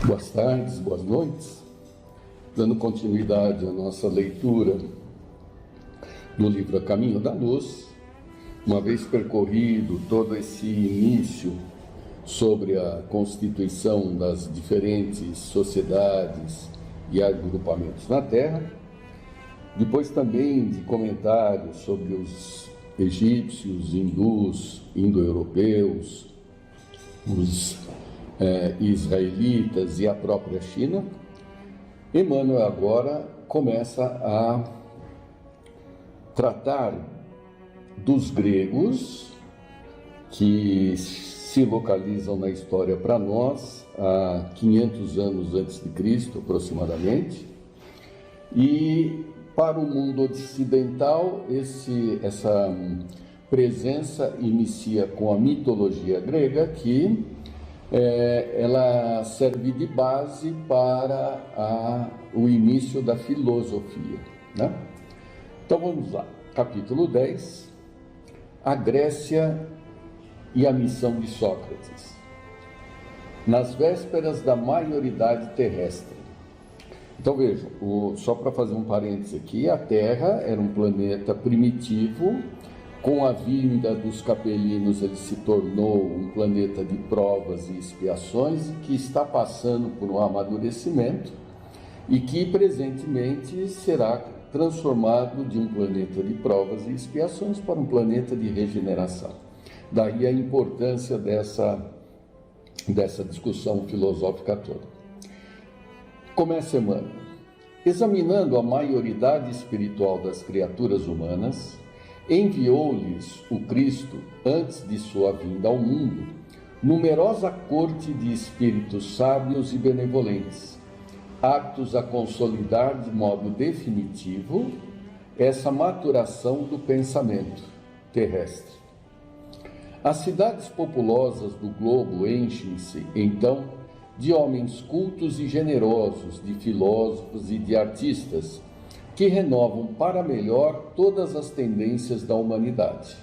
Boas tardes, boas noites. Dando continuidade à nossa leitura do livro A Caminho da Luz, uma vez percorrido todo esse início sobre a constituição das diferentes sociedades e agrupamentos na Terra, depois também de comentários sobre os egípcios, hindus, indo-europeus, os israelitas e a própria China, Emmanuel agora começa a tratar dos gregos, que se localizam na história para nós há 500 anos antes de Cristo, aproximadamente, e para o mundo ocidental essa presença inicia com a mitologia grega, que ela serve de base para o início da filosofia, né? Então vamos lá, capítulo 10, a Grécia e a missão de Sócrates. Nas vésperas da maioridade terrestre. Então vejam, só para fazer um parênteses aqui, a Terra era um planeta primitivo. Com a vinda dos capelinos, ele se tornou um planeta de provas e expiações, e que está passando por um amadurecimento e que presentemente será transformado de um planeta de provas e expiações para um planeta de regeneração. Daí a importância dessa discussão filosófica toda. Começa Emmanuel. Examinando a maioridade espiritual das criaturas humanas, enviou-lhes o Cristo, antes de sua vinda ao mundo, numerosa corte de espíritos sábios e benevolentes, aptos a consolidar de modo definitivo essa maturação do pensamento terrestre. As cidades populosas do globo enchem-se, então, de homens cultos e generosos, de filósofos e de artistas, que renovam para melhor todas as tendências da humanidade.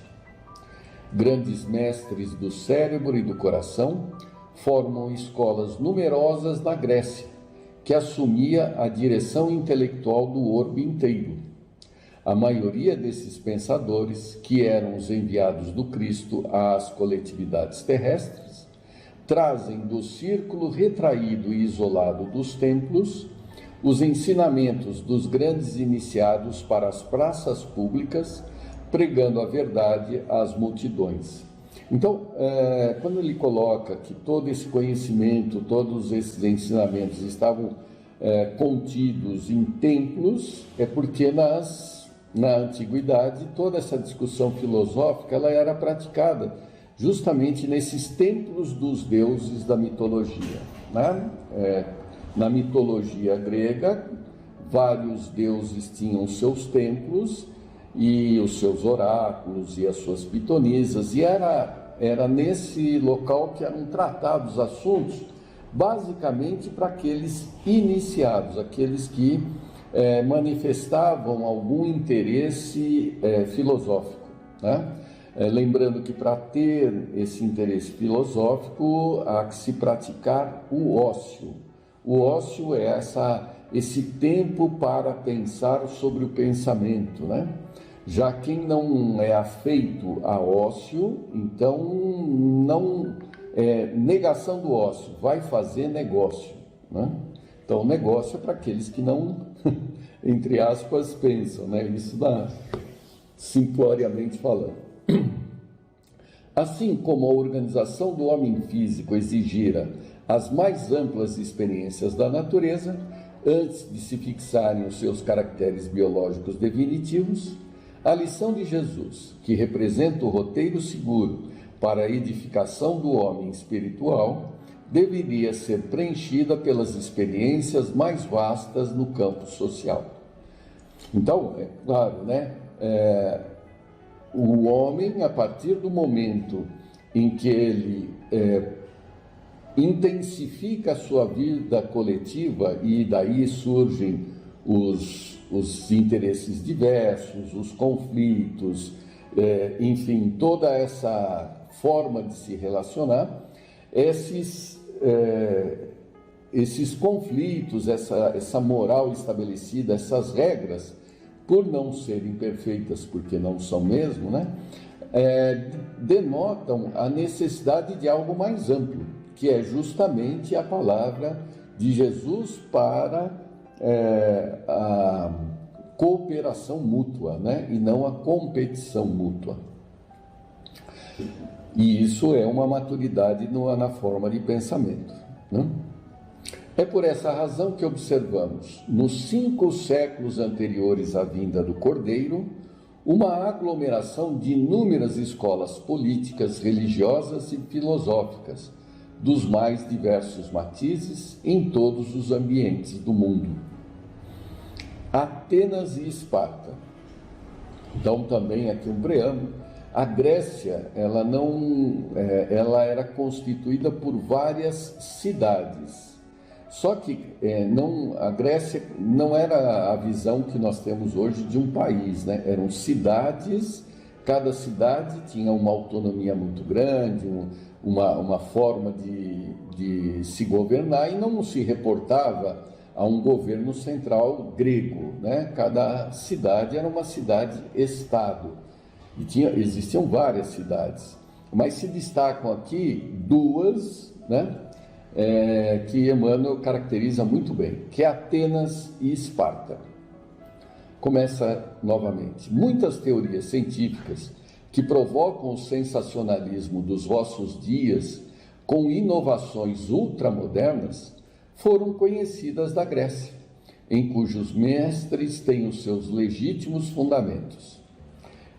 Grandes mestres do cérebro e do coração formam escolas numerosas na Grécia, que assumia a direção intelectual do orbe inteiro. A maioria desses pensadores, que eram os enviados do Cristo às coletividades terrestres, trazem do círculo retraído e isolado dos templos os ensinamentos dos grandes iniciados para as praças públicas, pregando a verdade às multidões. Então, quando ele coloca que todo esse conhecimento, todos esses ensinamentos estavam contidos em templos, é porque na antiguidade toda essa discussão filosófica ela era praticada justamente nesses templos dos deuses da mitologia, né? Na mitologia grega, vários deuses tinham seus templos e os seus oráculos e as suas pitonisas, e era nesse local que eram tratados assuntos, basicamente para aqueles iniciados, aqueles que manifestavam algum interesse filosófico, né? Lembrando que para ter esse interesse filosófico há que se praticar o ócio. O ócio é esse tempo para pensar sobre o pensamento, né? Já quem não é afeito a ócio, então não negação do ócio, vai fazer negócio, né? Então, o negócio é para aqueles que não, entre aspas, pensam, né? Isso simploriamente falando. Assim como a organização do homem físico exigira as mais amplas experiências da natureza, antes de se fixarem os seus caracteres biológicos definitivos, a lição de Jesus, que representa o roteiro seguro para a edificação do homem espiritual, deveria ser preenchida pelas experiências mais vastas no campo social. Então, é claro, né? O homem, a partir do momento em que ele intensifica a sua vida coletiva, e daí surgem os interesses diversos, os conflitos, enfim, toda essa forma de se relacionar, esses conflitos, essa moral estabelecida, essas regras, por não serem perfeitas, porque não são mesmo, né? Denotam a necessidade de algo mais amplo, que é justamente a palavra de Jesus para a cooperação mútua, né? E não a competição mútua. E isso é uma maturidade na forma de pensamento, né? É por essa razão que observamos, nos 5 séculos anteriores à vinda do Cordeiro, uma aglomeração de inúmeras escolas políticas, religiosas e filosóficas, dos mais diversos matizes, em todos os ambientes do mundo. Atenas e Esparta. Então, também aqui um preâmbulo. A Grécia, ela era constituída por várias cidades. Só que a Grécia não era a visão que nós temos hoje de um país, né? Eram cidades, cada cidade tinha uma autonomia muito grande, uma forma de se governar, e não se reportava a um governo central grego, né? Cada cidade era uma cidade-estado, e existiam várias cidades, mas se destacam aqui duas, né? Que Emmanuel caracteriza muito bem, que é Atenas e Esparta. Começa novamente. Muitas teorias científicas que provocam o sensacionalismo dos vossos dias com inovações ultramodernas foram conhecidas da Grécia, em cujos mestres têm os seus legítimos fundamentos.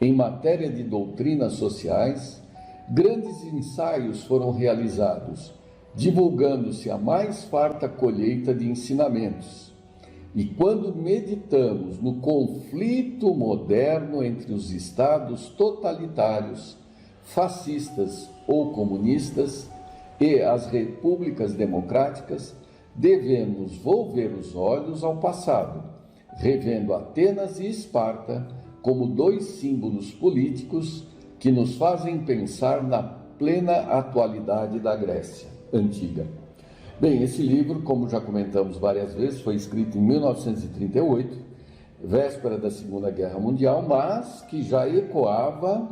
Em matéria de doutrinas sociais, grandes ensaios foram realizados, divulgando-se a mais farta colheita de ensinamentos. E quando meditamos no conflito moderno entre os estados totalitários, fascistas ou comunistas e as repúblicas democráticas, devemos volver os olhos ao passado, revendo Atenas e Esparta como 2 símbolos políticos que nos fazem pensar na plena atualidade da Grécia antiga. Bem, esse livro, como já comentamos várias vezes, foi escrito em 1938, véspera da Segunda Guerra Mundial, mas que já ecoava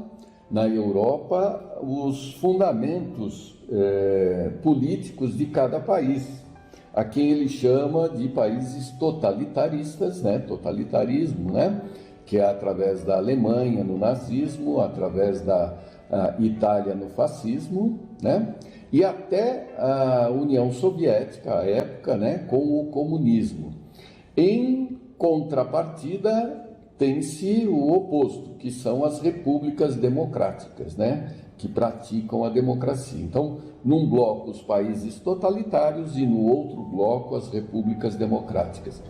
na Europa os fundamentos políticos de cada país, a quem ele chama de países totalitaristas, né? Totalitarismo, né? Que é através da Alemanha no nazismo, através da Itália no fascismo, né? E até a União Soviética, à época, né? Com o comunismo. Em contrapartida, tem-se o oposto, que são as repúblicas democráticas, né? Que praticam a democracia. Então, num bloco os países totalitários e no outro bloco as repúblicas democráticas.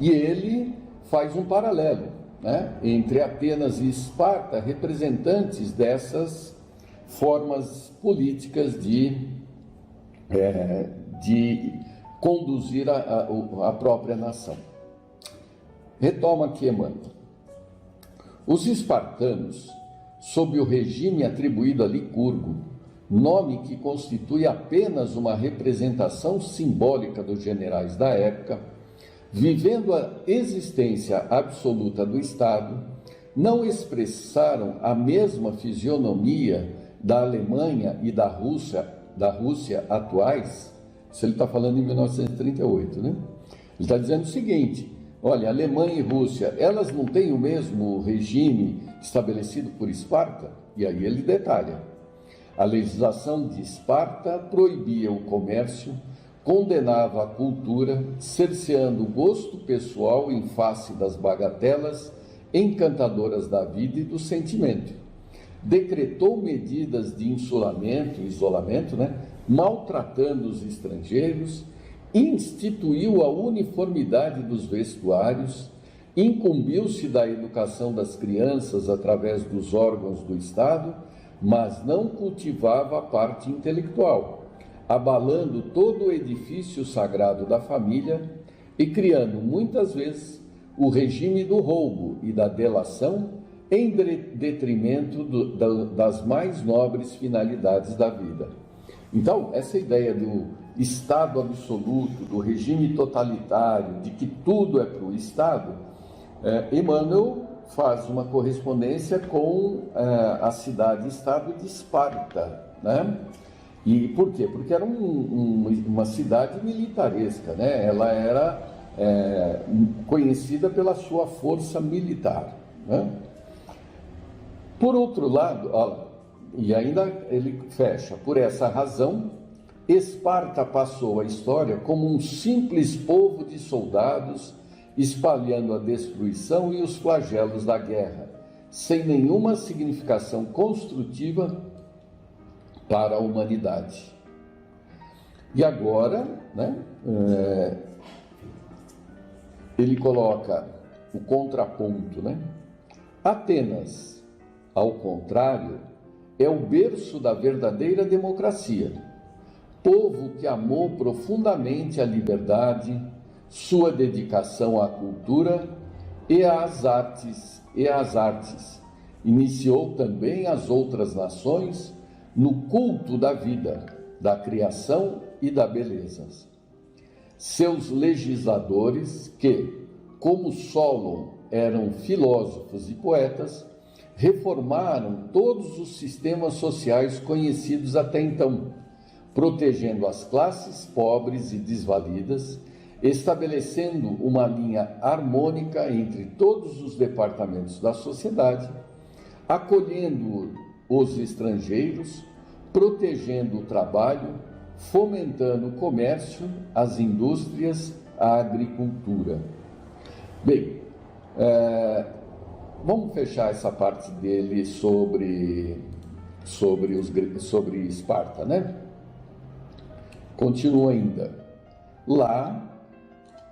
E ele faz um paralelo, né, entre Atenas e Esparta, representantes dessas formas políticas de conduzir a própria nação. Retoma aqui Emmanuel. Os espartanos, sob o regime atribuído a Licurgo, nome que constitui apenas uma representação simbólica dos generais da época, vivendo a existência absoluta do Estado, não expressaram a mesma fisionomia da Alemanha e da Rússia atuais. Isso ele está falando em 1938, né? Ele está dizendo o seguinte: olha, Alemanha e Rússia, elas não têm o mesmo regime estabelecido por Esparta? E aí ele detalha. A legislação de Esparta proibia o comércio, condenava a cultura, cerceando o gosto pessoal em face das bagatelas encantadoras da vida e do sentimento. Decretou medidas de isolamento, né? Maltratando os estrangeiros, instituiu a uniformidade dos vestuários, incumbiu-se da educação das crianças através dos órgãos do Estado, mas não cultivava a parte intelectual, abalando todo o edifício sagrado da família e criando, muitas vezes, o regime do roubo e da delação em detrimento das mais nobres finalidades da vida. Então, essa ideia do Estado absoluto, do regime totalitário, de que tudo é para o Estado, Emmanuel faz uma correspondência com a cidade-estado de Esparta, né? E por quê? Porque era uma cidade militaresca, né? Ela era conhecida pela sua força militar, né? Por outro lado, e ainda ele fecha, por essa razão, Esparta passou a história como um simples povo de soldados espalhando a destruição e os flagelos da guerra, sem nenhuma significação construtiva para a humanidade. E agora, né, ele coloca o contraponto, né? Atenas, ao contrário, é o berço da verdadeira democracia, povo que amou profundamente a liberdade, sua dedicação à cultura e às artes, iniciou também as outras nações no culto da vida, da criação e da beleza. Seus legisladores, que, como Solon, eram filósofos e poetas, reformaram todos os sistemas sociais conhecidos até então, protegendo as classes pobres e desvalidas, estabelecendo uma linha harmônica entre todos os departamentos da sociedade, acolhendo os estrangeiros, protegendo o trabalho, fomentando o comércio, as indústrias, a agricultura. Bem, vamos fechar essa parte dele sobre Esparta, né? Continua ainda. Lá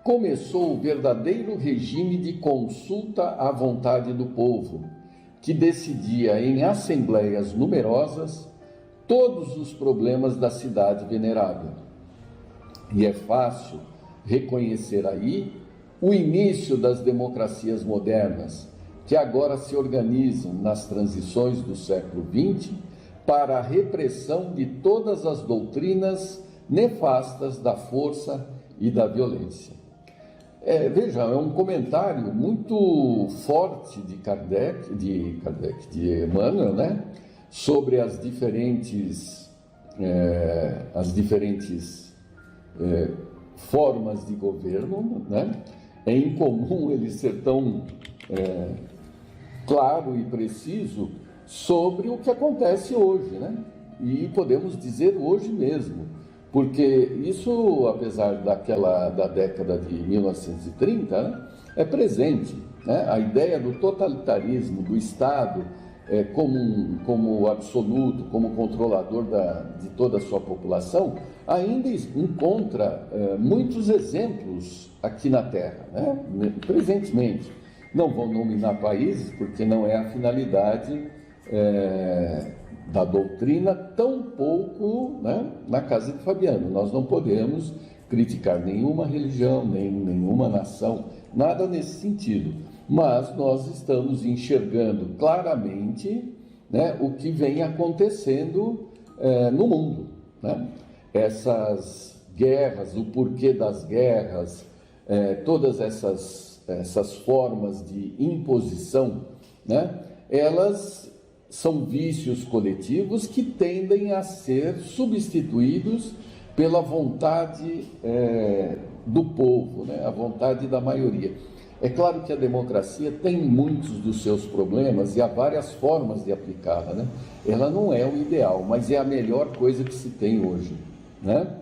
começou o verdadeiro regime de consulta à vontade do povo, que decidia em assembleias numerosas todos os problemas da cidade venerável. E é fácil reconhecer aí o início das democracias modernas, que agora se organizam nas transições do século XX para a repressão de todas as doutrinas nefastas da força e da violência. Veja, é um comentário muito forte de Emmanuel, né, sobre as diferentes formas de governo, né? É incomum ele ser tão claro e preciso sobre o que acontece hoje, né? E podemos dizer hoje mesmo, porque isso, apesar da década de 1930, né, é presente, né? A ideia do totalitarismo, do Estado como absoluto, como controlador de toda a sua população, ainda encontra muitos exemplos aqui na Terra, né? Presentemente. Não vou nominar países, porque não é a finalidade da doutrina, tampouco, né, na casa de Fabiano. Nós não podemos criticar nenhuma religião, nem nenhuma nação, nada nesse sentido. Mas nós estamos enxergando claramente, né, o que vem acontecendo no mundo, né? Essas guerras, o porquê das guerras, todas essas formas de imposição, né, elas são vícios coletivos que tendem a ser substituídos pela vontade do povo, né, a vontade da maioria. É claro que a democracia tem muitos dos seus problemas e há várias formas de aplicá-la, né? Ela não é o ideal, mas é a melhor coisa que se tem hoje, né?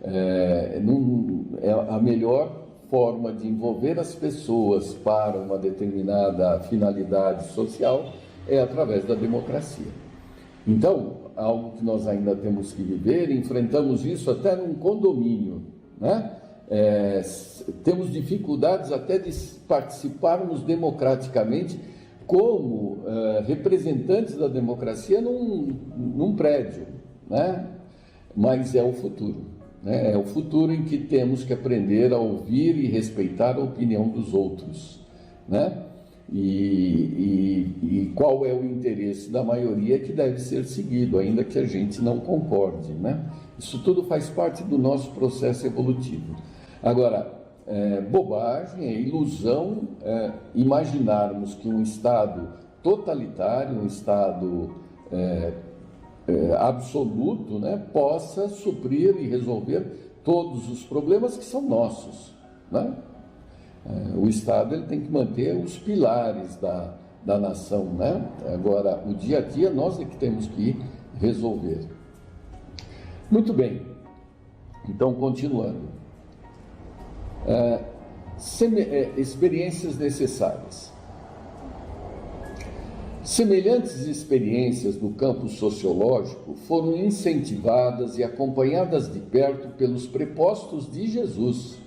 É a melhor forma de envolver as pessoas para uma determinada finalidade social é através da democracia. Então, algo que nós ainda temos que viver, enfrentamos isso até num condomínio, né? Temos dificuldades até de participarmos democraticamente como representantes da democracia num prédio, né? Mas é o futuro, né? É o futuro em que temos que aprender a ouvir e respeitar a opinião dos outros, né? e qual é o interesse da maioria que deve ser seguido, ainda que a gente não concorde, né? Isso tudo faz parte do nosso processo evolutivo. Agora, bobagem, é ilusão imaginarmos que um Estado totalitário, um Estado absoluto, né, possa suprir e resolver todos os problemas que são nossos, né? O Estado ele tem que manter os pilares da nação, né? Agora, o dia a dia nós é que temos que resolver. Muito bem, então continuando. Experiências necessárias. Semelhantes experiências no campo sociológico foram incentivadas e acompanhadas de perto pelos prepostos de Jesus,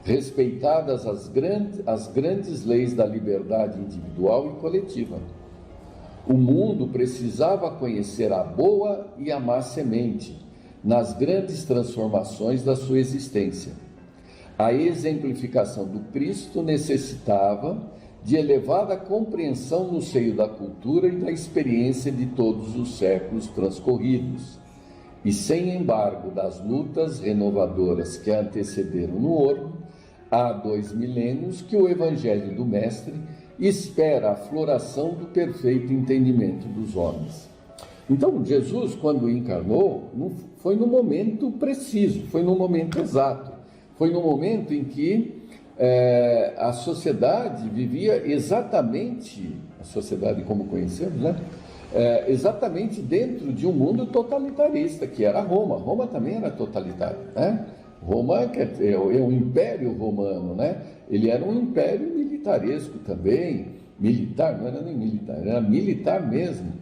respeitadas as grandes leis da liberdade individual e coletiva. O mundo precisava conhecer a boa e a má semente nas grandes transformações da sua existência. A exemplificação do Cristo necessitava de elevada compreensão no seio da cultura e da experiência de todos os séculos transcorridos, e sem embargo das lutas renovadoras que a antecederam no orbe, há 2 milênios que o Evangelho do Mestre espera a floração do perfeito entendimento dos homens. Então, Jesus, quando encarnou, foi no momento preciso, foi no momento exato, foi no momento em que a sociedade vivia exatamente, a sociedade como conhecemos, né? Exatamente dentro de um mundo totalitarista, que era Roma. Roma também era totalitária, né? Roma é o Império Romano, né? Ele era um império militaresco também, militar, não era nem militar, era militar mesmo,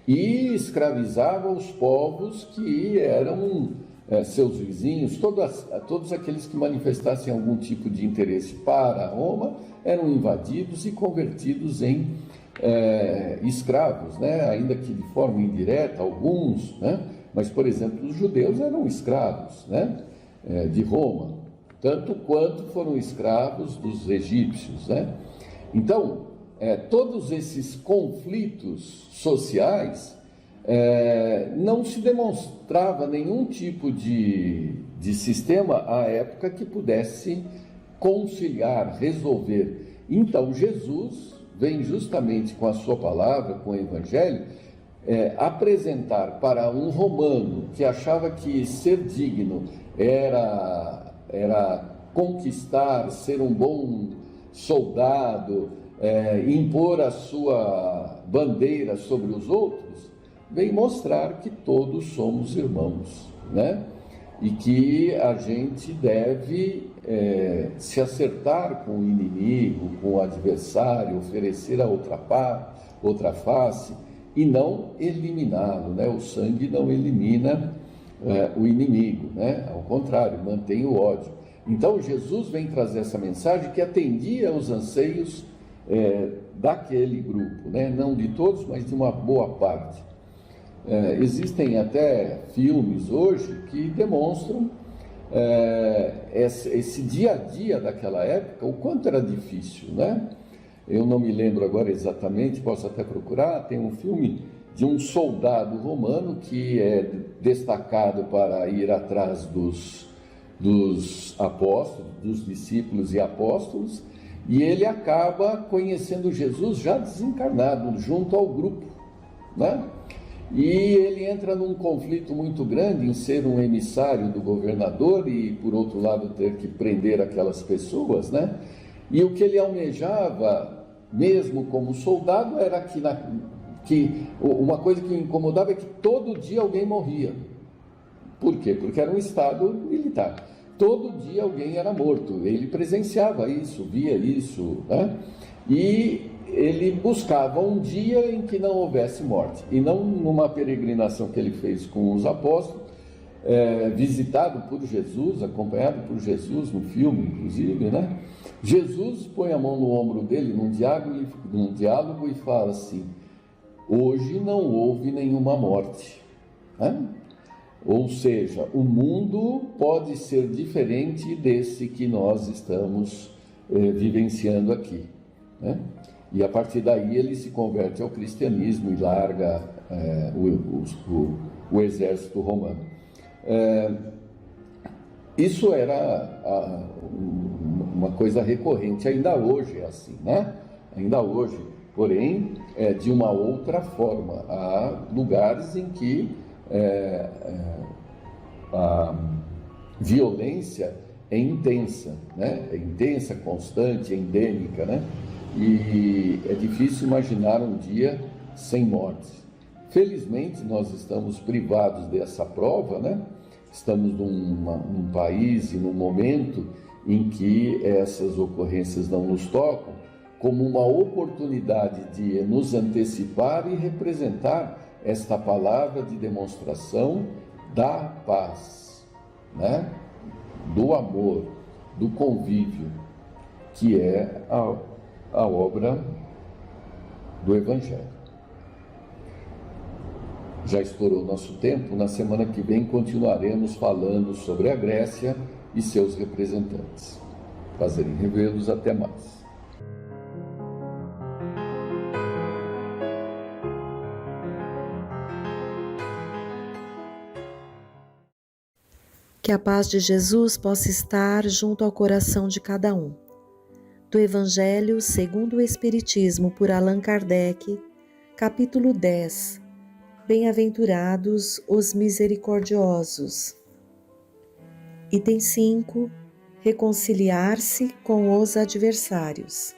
e escravizava os povos que eram seus vizinhos, todos aqueles que manifestassem algum tipo de interesse para Roma eram invadidos e convertidos em escravos, né? Ainda que de forma indireta, alguns, né? Mas, por exemplo, os judeus eram escravos, né? De Roma, tanto quanto foram escravos dos egípcios, né? Então, todos esses conflitos sociais, não se demonstrava nenhum tipo de sistema à época que pudesse conciliar, resolver. Então, Jesus vem justamente com a sua palavra, com o Evangelho, apresentar para um romano que achava que ser digno era conquistar, ser um bom soldado, impor a sua bandeira sobre os outros, vem mostrar que todos somos irmãos, né? E que a gente deve se acertar com o inimigo, com o adversário, oferecer a outra face e não eliminá-lo, né? O sangue não elimina o inimigo, né? Ao contrário, mantém o ódio. Então Jesus vem trazer essa mensagem que atendia aos anseios daquele grupo, né? Não de todos, mas de uma boa parte. Existem até filmes hoje que demonstram esse dia a dia daquela época, o quanto era difícil, né? Eu não me lembro agora exatamente, posso até procurar. Tem um filme de um soldado romano que é destacado para ir atrás dos apóstolos, dos discípulos e apóstolos, e ele acaba conhecendo Jesus já desencarnado, junto ao grupo, né? E ele entra num conflito muito grande em ser um emissário do governador e, por outro lado, ter que prender aquelas pessoas, né? E o que ele almejava, mesmo como soldado, era que uma coisa que o incomodava é que todo dia alguém morria. Por quê? Porque era um estado militar. Todo dia alguém era morto. Ele presenciava isso, via isso, né? E ele buscava um dia em que não houvesse morte. E não numa peregrinação que ele fez com os apóstolos, visitado por Jesus, acompanhado por Jesus no filme, inclusive, né? Jesus põe a mão no ombro dele num diálogo e fala assim: hoje não houve nenhuma morte, né? Ou seja, o mundo pode ser diferente desse que nós estamos vivenciando aqui, né? E a partir daí ele se converte ao cristianismo e larga o exército romano. Isso era uma coisa recorrente, ainda hoje é assim, né? Ainda hoje, porém, de uma outra forma. Há lugares em que a violência é intensa, né? É intensa, constante, endêmica, né? E é difícil imaginar um dia sem mortes. Felizmente, nós estamos privados dessa prova, né? Estamos num país e num momento em que essas ocorrências não nos tocam, como uma oportunidade de nos antecipar e representar esta palavra de demonstração da paz, né? Do amor, do convívio, que é a obra do Evangelho. Já estourou nosso tempo, na semana que vem continuaremos falando sobre a Grécia e seus representantes. Prazer em revê-los, até mais. Que a paz de Jesus possa estar junto ao coração de cada um. Do Evangelho segundo o Espiritismo, por Allan Kardec, capítulo 10. Bem-aventurados os misericordiosos. Item 5. Reconciliar-se com os adversários.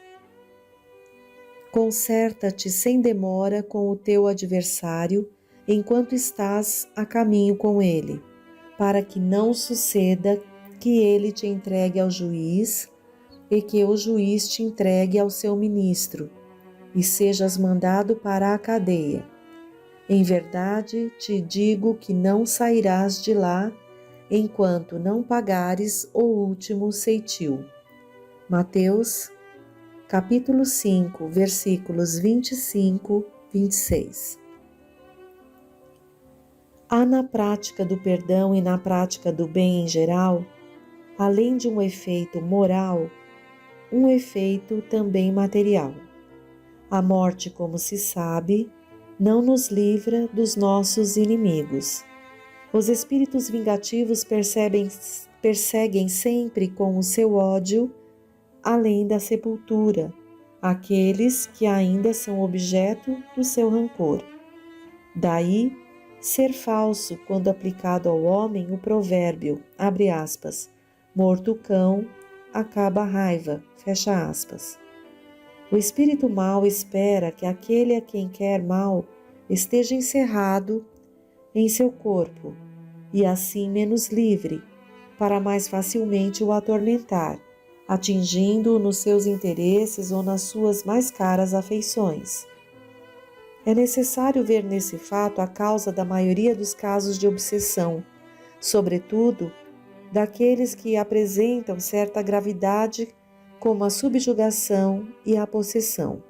Concerta-te sem demora com o teu adversário enquanto estás a caminho com ele, para que não suceda que ele te entregue ao juiz e que o juiz te entregue ao seu ministro, e sejas mandado para a cadeia. Em verdade, te digo que não sairás de lá enquanto não pagares o último ceitil. Mateus, capítulo 5, versículos 25, 26. Há na prática do perdão e na prática do bem em geral, além de um efeito moral, um efeito também material. A morte, como se sabe, não nos livra dos nossos inimigos. Os espíritos vingativos perseguem sempre com o seu ódio, além da sepultura, aqueles que ainda são objeto do seu rancor. Daí, ser falso quando aplicado ao homem o provérbio, abre aspas, morto o cão, acaba a raiva, fecha aspas. O espírito mau espera que aquele a quem quer mal esteja encerrado em seu corpo e assim menos livre, para mais facilmente o atormentar, atingindo-o nos seus interesses ou nas suas mais caras afeições. É necessário ver nesse fato a causa da maioria dos casos de obsessão, sobretudo daqueles que apresentam certa gravidade, como a subjugação e a possessão.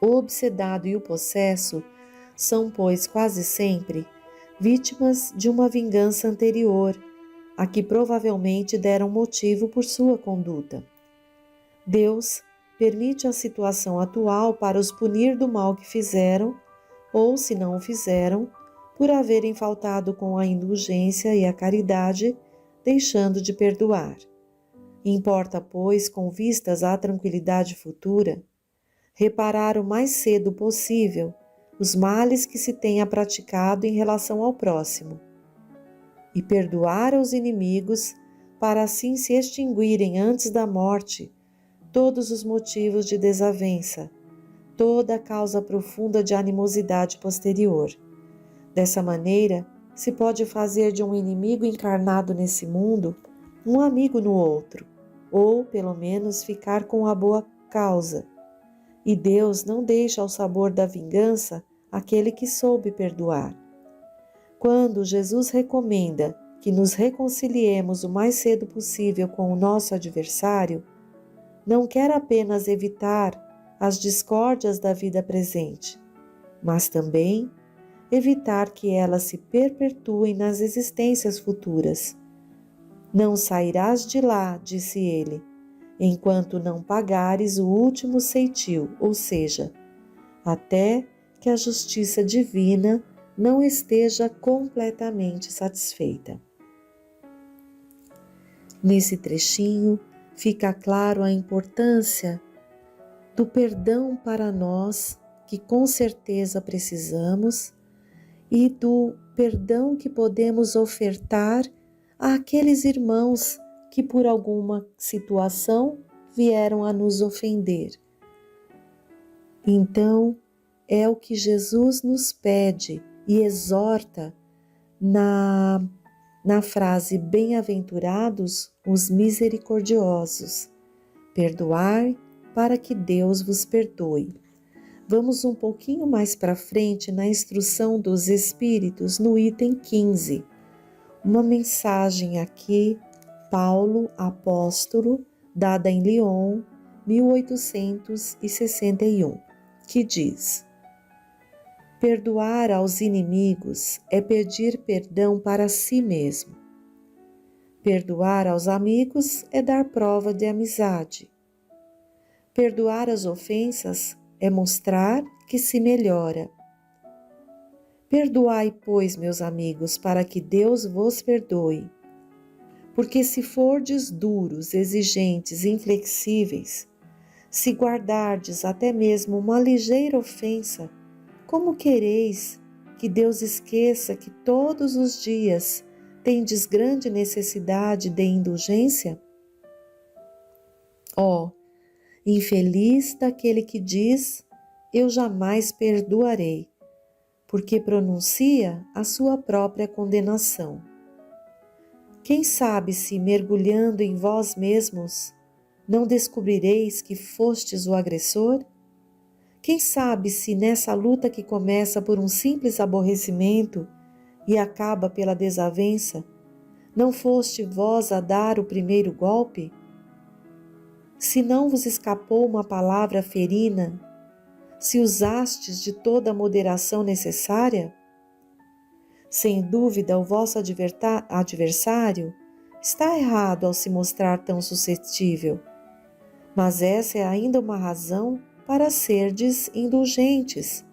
O obsedado e o possesso são, pois, quase sempre vítimas de uma vingança anterior, a que provavelmente deram motivo por sua conduta. Deus permite a situação atual para os punir do mal que fizeram, ou, se não o fizeram, por haverem faltado com a indulgência e a caridade, deixando de perdoar. Importa, pois, com vistas à tranquilidade futura, reparar o mais cedo possível os males que se tenha praticado em relação ao próximo e perdoar aos inimigos para assim se extinguirem antes da morte todos os motivos de desavença, toda a causa profunda de animosidade posterior. Dessa maneira, se pode fazer de um inimigo encarnado nesse mundo um amigo no outro, ou, pelo menos, ficar com a boa causa. E Deus não deixa ao sabor da vingança aquele que soube perdoar. Quando Jesus recomenda que nos reconciliemos o mais cedo possível com o nosso adversário, não quer apenas evitar as discórdias da vida presente, mas também evitar que elas se perpetuem nas existências futuras. Não sairás de lá, disse ele, enquanto não pagares o último ceitil, ou seja, até que a justiça divina não esteja completamente satisfeita. Nesse trechinho fica claro a importância do perdão para nós, que com certeza precisamos, e do perdão que podemos ofertar àqueles irmãos que por alguma situação vieram a nos ofender. Então, é o que Jesus nos pede e exorta na frase bem-aventurados os misericordiosos, perdoai para que Deus vos perdoe. Vamos um pouquinho mais para frente na instrução dos Espíritos, no item 15. Uma mensagem aqui, Paulo, apóstolo, dada em Lyon, 1861, que diz: perdoar aos inimigos é pedir perdão para si mesmo. Perdoar aos amigos é dar prova de amizade. Perdoar as ofensas é mostrar que se melhora. Perdoai, pois, meus amigos, para que Deus vos perdoe. Porque se fordes duros, exigentes, inflexíveis, se guardardes até mesmo uma ligeira ofensa, como quereis que Deus esqueça que todos os dias tendes grande necessidade de indulgência? Ó, infeliz daquele que diz, eu jamais perdoarei, porque pronuncia a sua própria condenação. Quem sabe se, mergulhando em vós mesmos, não descobrireis que fostes o agressor? Quem sabe se nessa luta que começa por um simples aborrecimento e acaba pela desavença, não foste vós a dar o primeiro golpe? Se não vos escapou uma palavra ferina, se usastes de toda a moderação necessária? Sem dúvida, o vosso adversário está errado ao se mostrar tão suscetível, mas essa é ainda uma razão para serdes indulgentes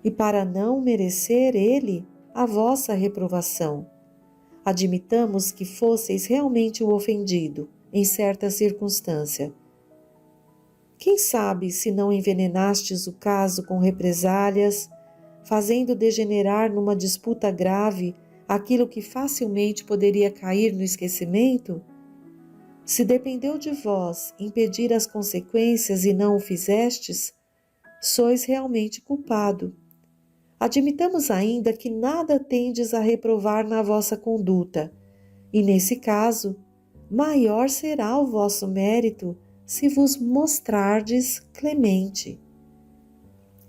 e para não merecer ele a vossa reprovação. Admitamos que fosseis realmente o ofendido em certa circunstância. Quem sabe se não envenenastes o caso com represálias, fazendo degenerar numa disputa grave aquilo que facilmente poderia cair no esquecimento? Se dependeu de vós impedir as consequências e não o fizestes, sois realmente culpado. Admitamos ainda que nada tendes a reprovar na vossa conduta, e nesse caso, maior será o vosso mérito se vos mostrardes clemente.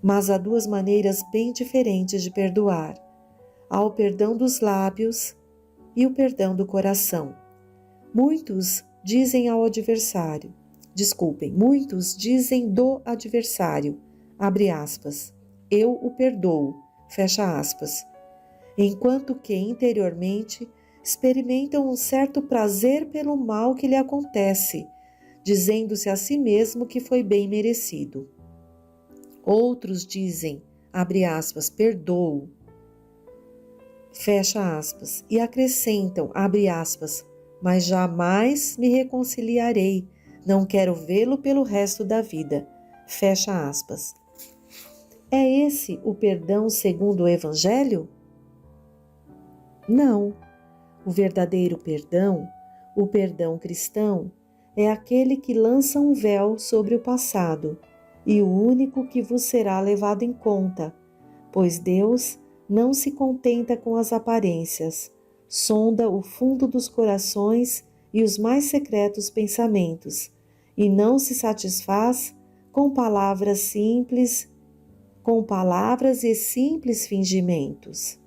Mas há duas maneiras bem diferentes de perdoar. Há o perdão dos lábios e o perdão do coração. Muitos dizem do adversário, abre aspas, eu o perdoo, fecha aspas, enquanto que interiormente experimentam um certo prazer pelo mal que lhe acontece, dizendo-se a si mesmo que foi bem merecido. Outros dizem, abre aspas, perdoo, fecha aspas, e acrescentam, abre aspas, mas jamais me reconciliarei, não quero vê-lo pelo resto da vida, fecha aspas. É esse o perdão segundo o Evangelho? Não. O verdadeiro perdão, o perdão cristão, é aquele que lança um véu sobre o passado e o único que vos será levado em conta, pois Deus não se contenta com as aparências, sonda o fundo dos corações e os mais secretos pensamentos, e não se satisfaz com palavras e simples fingimentos.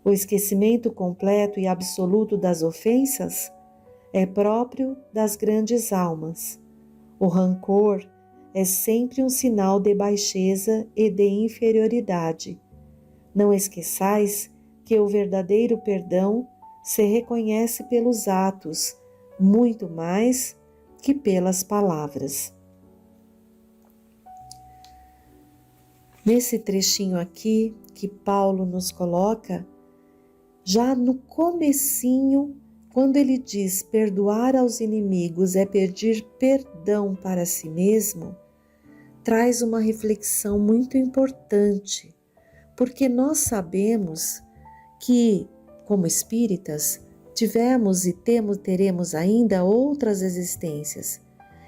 O esquecimento completo e absoluto das ofensas é próprio das grandes almas. O rancor é sempre um sinal de baixeza e de inferioridade. Não esqueçais que o verdadeiro perdão se reconhece pelos atos, muito mais que pelas palavras. Nesse trechinho aqui que Paulo nos coloca, já no comecinho, quando ele diz perdoar aos inimigos é pedir perdão para si mesmo, traz uma reflexão muito importante, porque nós sabemos que, como espíritas, tivemos e teremos ainda outras existências.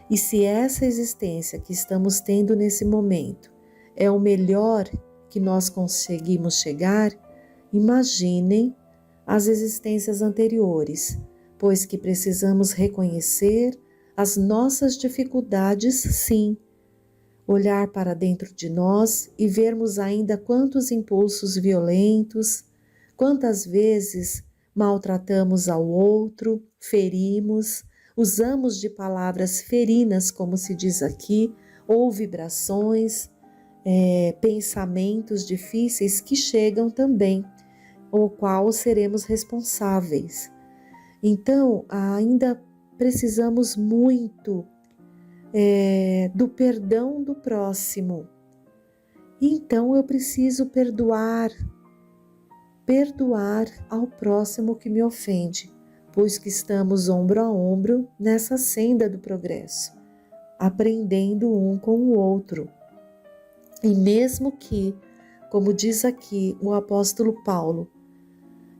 E se essa existência que estamos tendo nesse momento é o melhor que nós conseguimos chegar, imaginem as existências anteriores, pois que precisamos reconhecer as nossas dificuldades, sim, olhar para dentro de nós e vermos ainda quantos impulsos violentos, quantas vezes maltratamos ao outro, ferimos, usamos de palavras ferinas, como se diz aqui, ou vibrações, pensamentos difíceis que chegam também, o qual seremos responsáveis. Então, ainda precisamos muito do perdão do próximo. Então, eu preciso perdoar ao próximo que me ofende, pois que estamos ombro a ombro nessa senda do progresso, aprendendo um com o outro. E mesmo que, como diz aqui o apóstolo Paulo,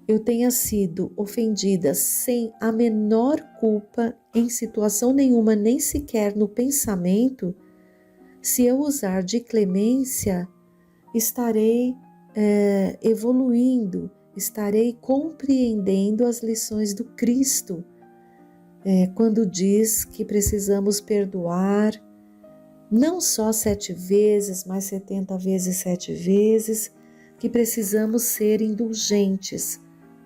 eu tenha sido ofendida sem a menor culpa, em situação nenhuma, nem sequer no pensamento, se eu usar de clemência, estarei evoluindo, estarei compreendendo as lições do Cristo, quando diz que precisamos perdoar, não só 7 vezes, mas 70 vezes 7 vezes, que precisamos ser indulgentes,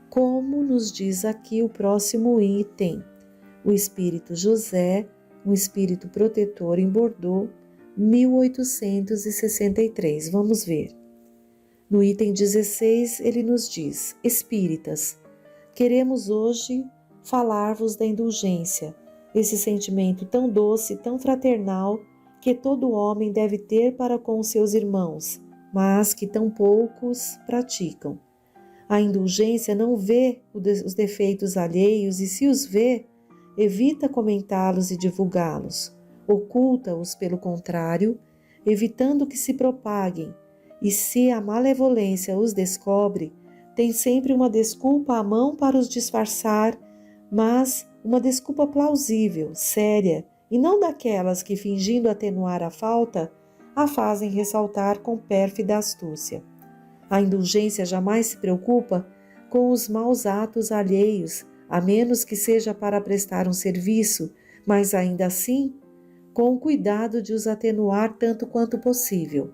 como nos diz aqui o próximo item, o Espírito José, um espírito protetor em Bordeaux, 1863. Vamos ver. No item 16, ele nos diz: Espíritas, queremos hoje falar-vos da indulgência, esse sentimento tão doce, tão fraternal, que todo homem deve ter para com os seus irmãos, mas que tão poucos praticam. A indulgência não vê os defeitos alheios e, se os vê, evita comentá-los e divulgá-los. Oculta-os, pelo contrário, evitando que se propaguem, e se a malevolência os descobre, tem sempre uma desculpa à mão para os disfarçar, mas uma desculpa plausível, séria, e não daquelas que, fingindo atenuar a falta, a fazem ressaltar com pérfida astúcia. A indulgência jamais se preocupa com os maus atos alheios, a menos que seja para prestar um serviço, mas ainda assim, com o cuidado de os atenuar tanto quanto possível.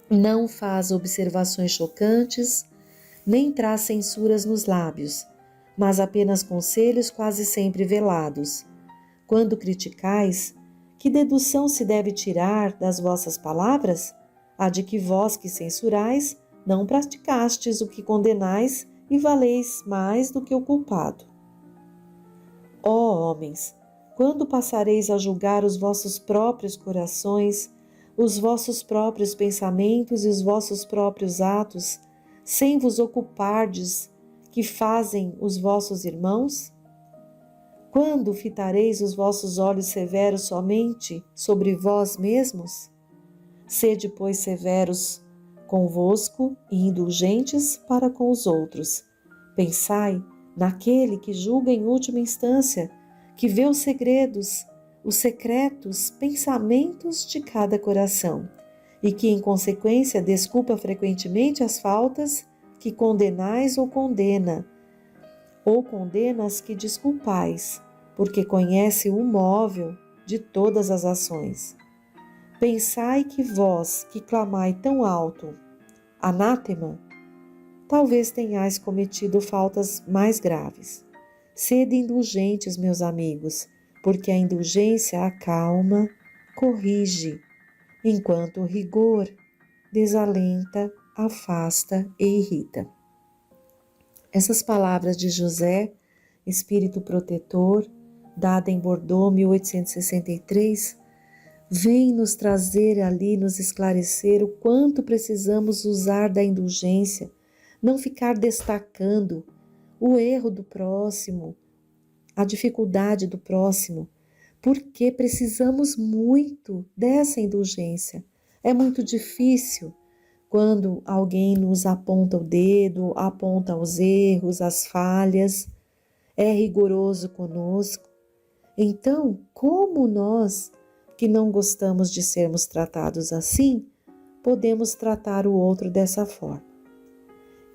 Não faz observações chocantes, nem traz censuras nos lábios, mas apenas conselhos quase sempre velados. Quando criticais, que dedução se deve tirar das vossas palavras? A de que vós que censurais, não praticastes o que condenais e valeis mais do que o culpado. Ó homens, quando passareis a julgar os vossos próprios corações, os vossos próprios pensamentos e os vossos próprios atos, sem vos ocupardes que fazem os vossos irmãos? Quando fitareis os vossos olhos severos somente sobre vós mesmos? Sede, pois, severos convosco e indulgentes para com os outros. Pensai naquele que julga em última instância, que vê os segredos, os secretos pensamentos de cada coração, e que, em consequência, desculpa frequentemente as faltas que condenais ou condena as que desculpais, porque conhece o móvel de todas as ações. Pensai que vós, que clamai tão alto, anátema, talvez tenhais cometido faltas mais graves. Sede indulgentes, meus amigos, porque a indulgência acalma, corrige, enquanto o rigor desalenta, afasta e irrita. Essas palavras de José, espírito protetor, dada em Bordeaux, 1863, vem nos trazer ali, nos esclarecer o quanto precisamos usar da indulgência, não ficar destacando o erro do próximo, a dificuldade do próximo, porque precisamos muito dessa indulgência. É muito difícil quando alguém nos aponta o dedo, aponta os erros, as falhas, é rigoroso conosco. Então, como nós, que não gostamos de sermos tratados assim, podemos tratar o outro dessa forma?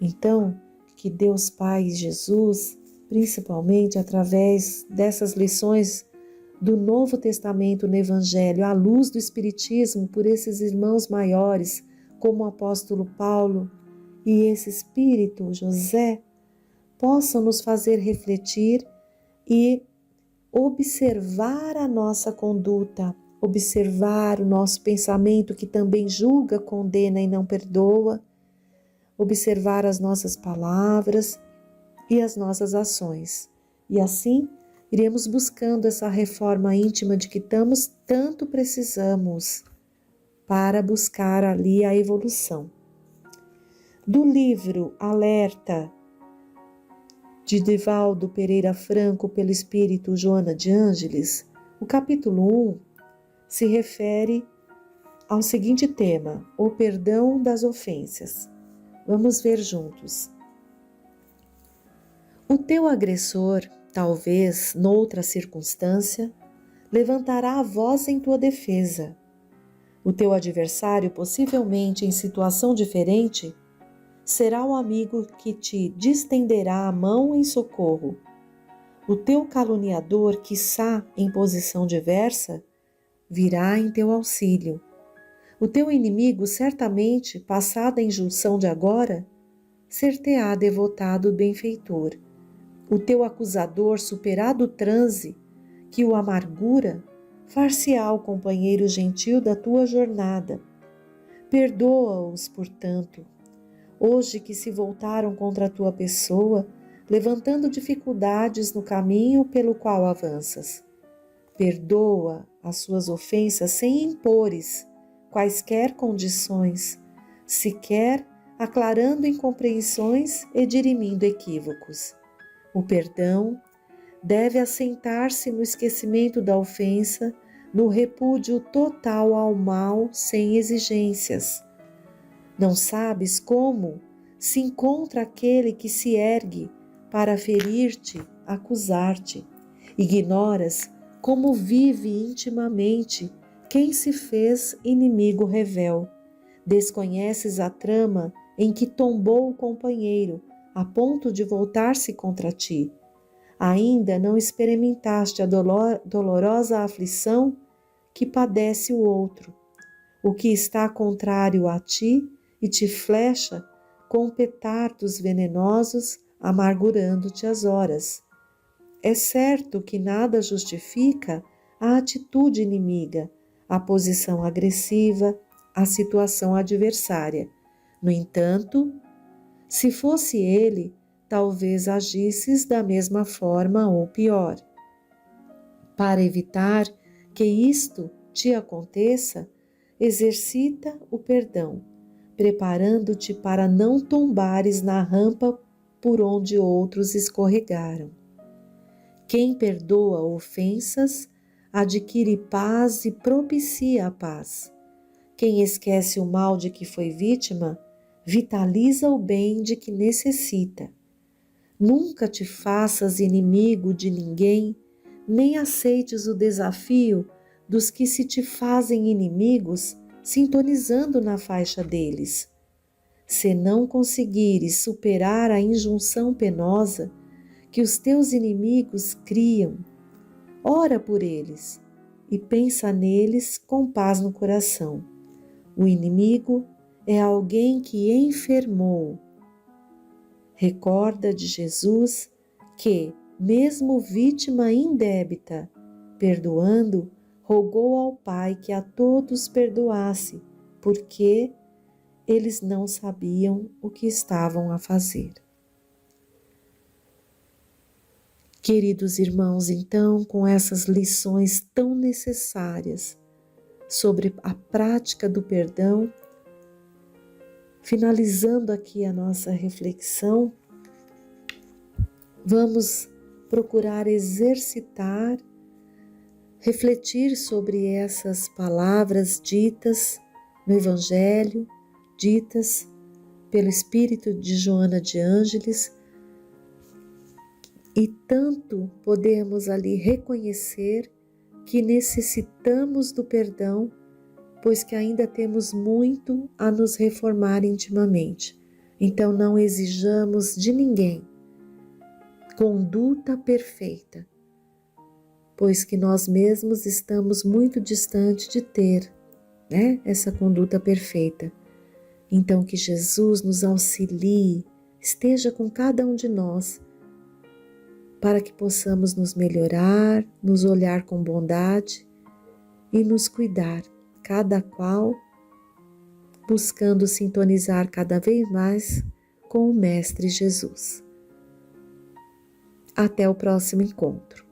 Então, que Deus Pai e Jesus, principalmente através dessas lições do Novo Testamento no Evangelho, à luz do Espiritismo, por esses irmãos maiores, como o apóstolo Paulo e esse Espírito, José, possam nos fazer refletir e observar a nossa conduta, observar o nosso pensamento que também julga, condena e não perdoa, observar as nossas palavras e as nossas ações. E assim, iremos buscando essa reforma íntima de que tanto precisamos para buscar ali a evolução. Do livro Alerta, de Divaldo Pereira Franco, pelo espírito Joana de Ângeles, o capítulo 1 se refere ao seguinte tema: o perdão das ofensas. Vamos ver juntos. O teu agressor, talvez noutra circunstância, levantará a voz em tua defesa. O teu adversário, possivelmente em situação diferente, será o amigo que te distenderá a mão em socorro. O teu caluniador, quiçá em posição diversa, virá em teu auxílio. O teu inimigo, certamente, passada a injunção de agora, ser-te-á devotado benfeitor. O teu acusador, superado o transe que o amargura, far-se-á o companheiro gentil da tua jornada. Perdoa-os, portanto, hoje que se voltaram contra a tua pessoa, levantando dificuldades no caminho pelo qual avanças. Perdoa as suas ofensas sem impores quaisquer condições, sequer aclarando incompreensões e dirimindo equívocos. O perdão deve assentar-se no esquecimento da ofensa, no repúdio total ao mal sem exigências. Não sabes como se encontra aquele que se ergue para ferir-te, acusar-te. Ignoras como vive intimamente quem se fez inimigo revel. Desconheces a trama em que tombou o companheiro, a ponto de voltar-se contra ti. Ainda não experimentaste a dolorosa aflição que padece o outro, o que está contrário a ti e te flecha com petardos venenosos, amargurando-te as horas. É certo que nada justifica a atitude inimiga, a posição agressiva, a situação adversária. No entanto, se fosse ele, talvez agisses da mesma forma ou pior. Para evitar que isto te aconteça, exercita o perdão, preparando-te para não tombares na rampa por onde outros escorregaram. Quem perdoa ofensas, adquire paz e propicia a paz. Quem esquece o mal de que foi vítima, vitaliza o bem de que necessita. Nunca te faças inimigo de ninguém, nem aceites o desafio dos que se te fazem inimigos, sintonizando na faixa deles. Se não conseguires superar a injunção penosa que os teus inimigos criam, ora por eles e pensa neles com paz no coração. O inimigo é alguém que enfermou. Recorda de Jesus que, mesmo vítima indébita, perdoando, rogou ao Pai que a todos perdoasse, porque eles não sabiam o que estavam a fazer. Queridos irmãos, então, com essas lições tão necessárias sobre a prática do perdão, finalizando aqui a nossa reflexão, vamos procurar exercitar, refletir sobre essas palavras ditas no Evangelho, ditas pelo Espírito de Joana de Ângeles, e tanto podemos ali reconhecer que necessitamos do perdão, pois que ainda temos muito a nos reformar intimamente. Então não exijamos de ninguém conduta perfeita, pois que nós mesmos estamos muito distante de ter, essa conduta perfeita. Então que Jesus nos auxilie, esteja com cada um de nós, para que possamos nos melhorar, nos olhar com bondade e nos cuidar, cada qual buscando sintonizar cada vez mais com o Mestre Jesus. Até o próximo encontro.